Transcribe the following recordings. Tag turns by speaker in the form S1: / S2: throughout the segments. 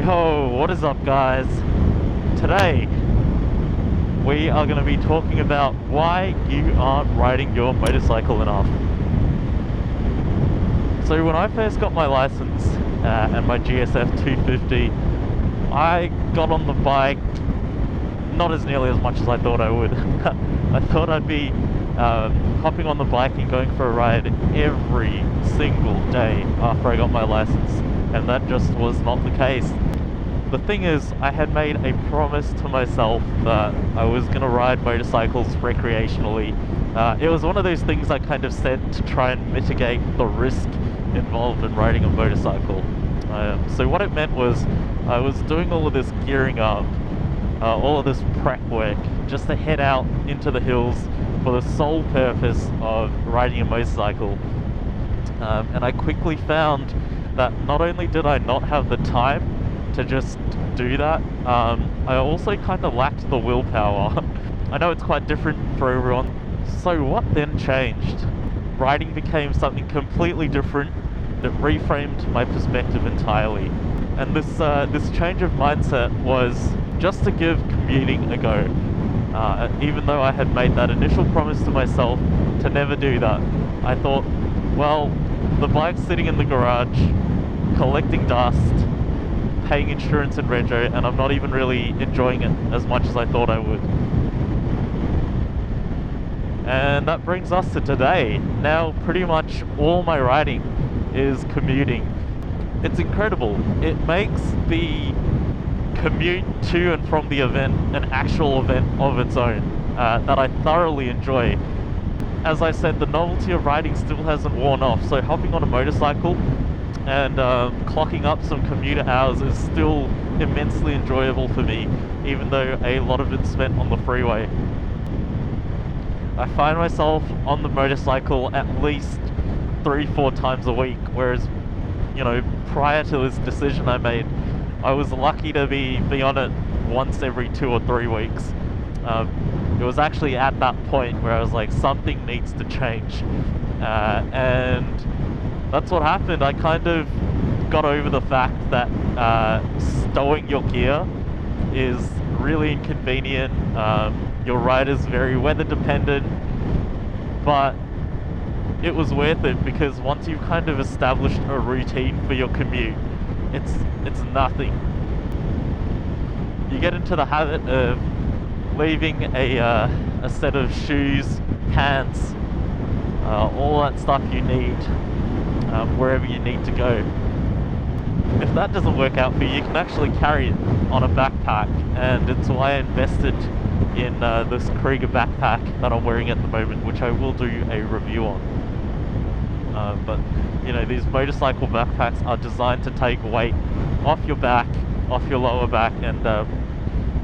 S1: Yo, what is up, guys? Today we are going to be talking about why you aren't riding your motorcycle enough. So when I first got my license and my GSF 250, I got on the bike not as nearly as much as I thought I would. I thought I'd be hopping on the bike and going for a ride every single day after I got my license, and that just was not the case. The thing is, I had made a promise to myself that I was going to ride motorcycles recreationally. It was one of those things I kind of said to try and mitigate the risk involved in riding a motorcycle. So what it meant was I was doing all of this gearing up, all of this prep work, just to head out into the hills for the sole purpose of riding a motorcycle. And I quickly found that not only did I not have the time to just do that, I also kind of lacked the willpower. I know it's quite different for everyone. So what then changed? Riding became something completely different that reframed my perspective entirely. And this change of mindset was just to give commuting a go. Even though I had made that initial promise to myself to never do that, I thought, well, the bike's sitting in the garage, collecting dust, paying insurance and rego, and I'm not even really enjoying it as much as I thought I would. And that brings us to today. Now pretty much all my riding is commuting. It's incredible. It makes the commute to and from the event an actual event of its own that I thoroughly enjoy. As I said, the novelty of riding still hasn't worn off, so hopping on a motorcycle and clocking up some commuter hours is still immensely enjoyable for me, even though a lot of it's spent on the freeway. I find myself on the motorcycle at least 3-4 times a week, whereas, you know, prior to this decision I made, I was lucky to be on it once every 2 or 3 weeks. It was actually at that point where I was like, something needs to change, and that's what happened. I kind of got over the fact that stowing your gear is really inconvenient. Your ride is very weather dependent, but it was worth it because once you've kind of established a routine for your commute, it's nothing. You get into the habit of leaving a set of shoes, pants, all that stuff you need wherever you need to go. If that doesn't work out for you, you can actually carry it on a backpack, and it's why I invested in this Krieger backpack that I'm wearing at the moment, which I will do a review on. But you know, these motorcycle backpacks are designed to take weight off your back, off your lower back, and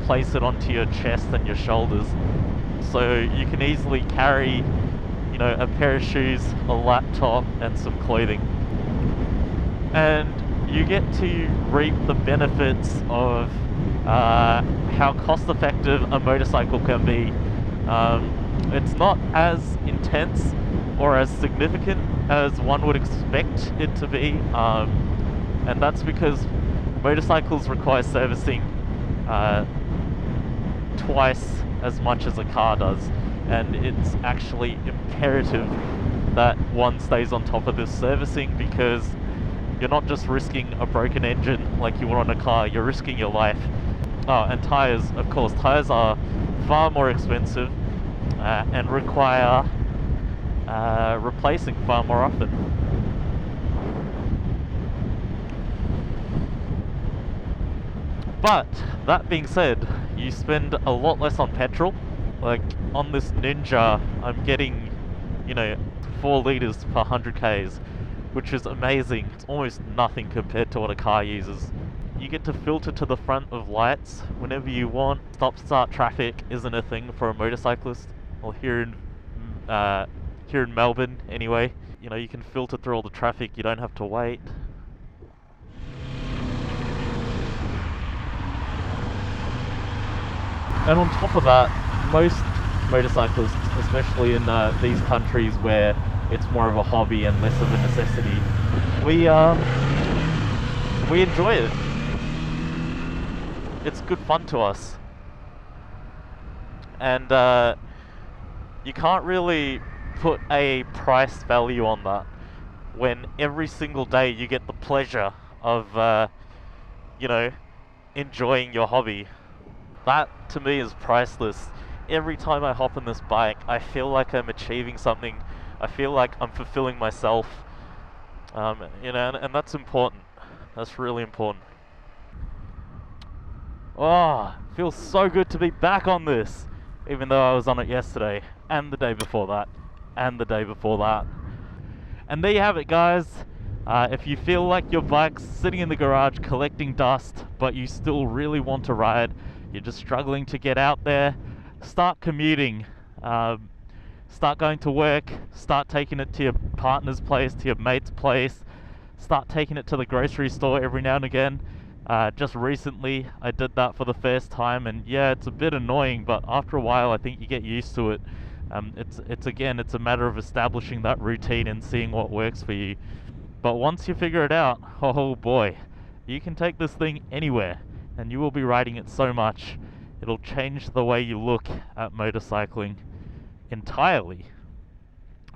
S1: place it onto your chest and your shoulders, so you can easily carry, you know, a pair of shoes, a laptop, and some clothing. And you get to reap the benefits of how cost effective a motorcycle can be. It's not as intense or as significant as one would expect it to be, and that's because motorcycles require servicing twice as much as a car does, and it's actually imperative that one stays on top of this servicing, because you're not just risking a broken engine like you would on a car, you're risking your life. Oh, and tires, of course. Tires are far more expensive and require replacing far more often. But that being said, you spend a lot less on petrol. Like on this Ninja, I'm getting, you know, 4 liters per 100 k's, which is amazing. It's almost nothing compared to what a car uses. You get to filter to the front of lights whenever you want. Stop-start traffic isn't a thing for a motorcyclist. Well, here in Melbourne, anyway. You know, you can filter through all the traffic. You don't have to wait. And on top of that, most motorcyclists, especially in these countries where it's more of a hobby and less of a necessity, we enjoy it. it's good fun to us. And you can't really put a price value on that when every single day you get the pleasure of, you know, enjoying your hobby. That to me is priceless. Every time I hop on this bike, I feel like I'm achieving something. I feel like I'm fulfilling myself. You know, and that's important. That's really important. Oh, feels so good to be back on this, even though I was on it yesterday, and the day before that, and the day before that. And there you have it, guys. If you feel like your bike's sitting in the garage collecting dust, but you still really want to ride, you're just struggling to get out there, start commuting. Start going to work, start taking it to your partner's place, to your mate's place, start taking it to the grocery store every now and again. Just recently I did that for the first time, and yeah, it's a bit annoying, but after a while I think you get used to it. It's a matter of establishing that routine and seeing what works for you. But once you figure it out, oh boy, you can take this thing anywhere, and you will be riding it so much, it'll change the way you look at motorcycling entirely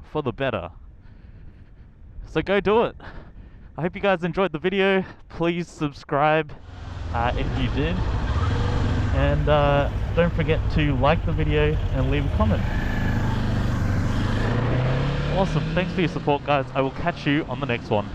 S1: for the better. So go do it. I hope you guys enjoyed the video. Please subscribe if you did, and don't forget to like the video and leave a comment. Awesome, thanks for your support, guys. I will catch you on the next one.